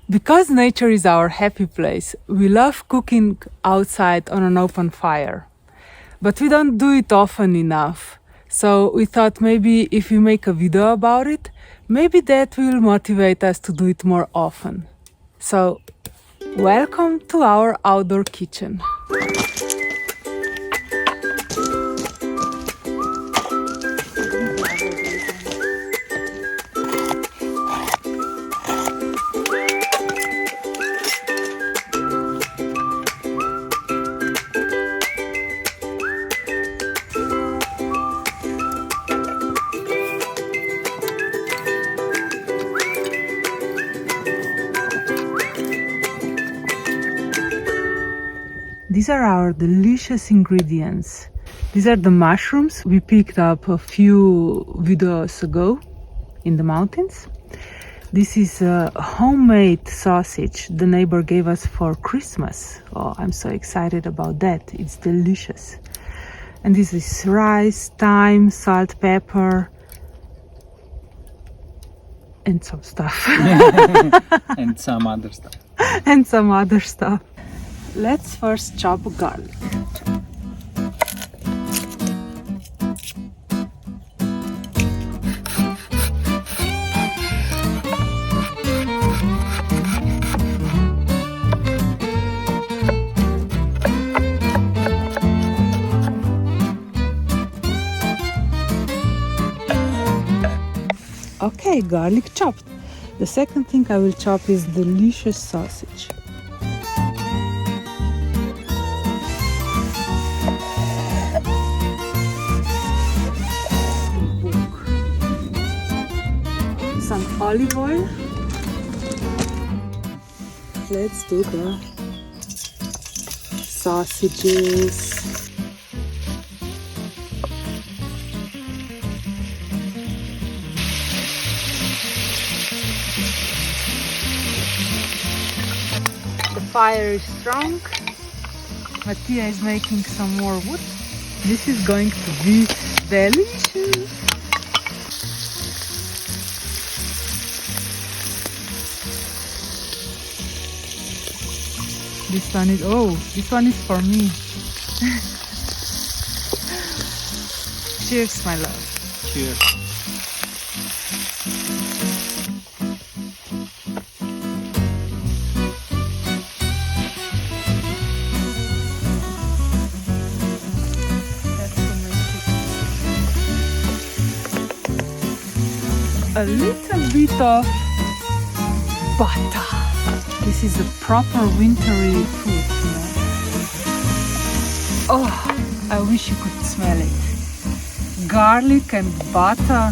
Because nature is our happy place, we love cooking outside on an open fire. But we don't do it often enough. So we thought maybe if we make a video about it, maybe that will motivate us to do it more often. So, welcome to our outdoor kitchen. These are our delicious ingredients. These are the mushrooms we picked up a few videos ago in the mountains. This is a homemade sausage the neighbor gave us for Christmas. Oh, I'm so excited about that. It's delicious. And this is rice, thyme, salt, pepper, and some stuff. And some other stuff. And some other stuff. Let's first chop garlic. Okay, garlic chopped. The second thing I will chop is delicious sausage. Some olive oil. Let's do the sausages. The fire is strong. Mattia is making some more wood. This is going to be delicious. This one is for me. Cheers, my love. Cheers. A little bit of butter. This is a proper wintry food, you know. Oh, I wish you could smell it. Garlic and butter.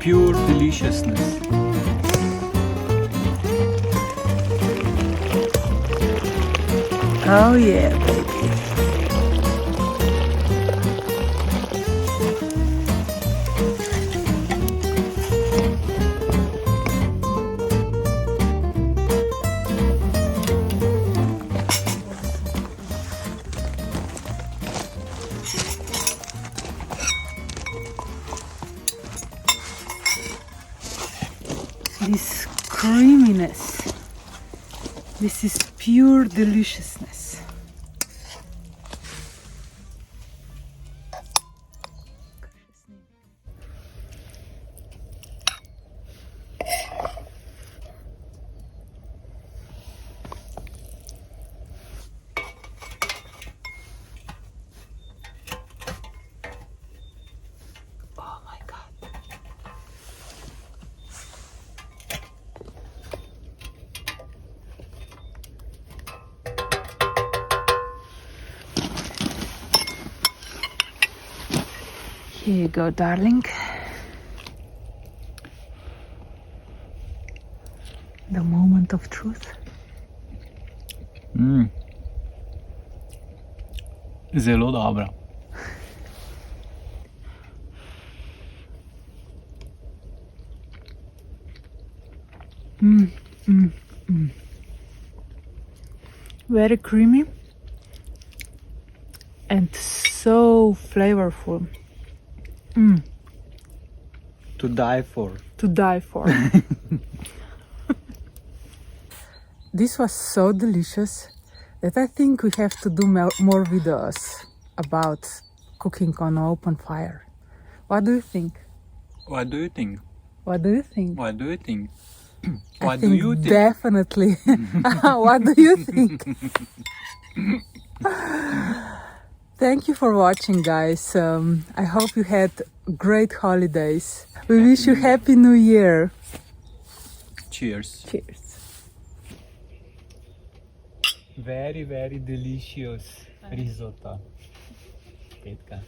Pure deliciousness. Oh yeah, baby. This creaminess. This is pure deliciousness. Oh my God. Here you go, darling. The moment of truth. Zelo dobra. Very creamy and so flavorful. To die for. To die for. This was so delicious that I think we have to do more videos about cooking on open fire. What do you think? What do you think? What do you think? What do you think? I What do think you think? definitely. What do you think? Thank you for watching, guys. I hope you had great holidays. We wish you Happy New Year. Cheers. Cheers. Very, very delicious risotto. Petka.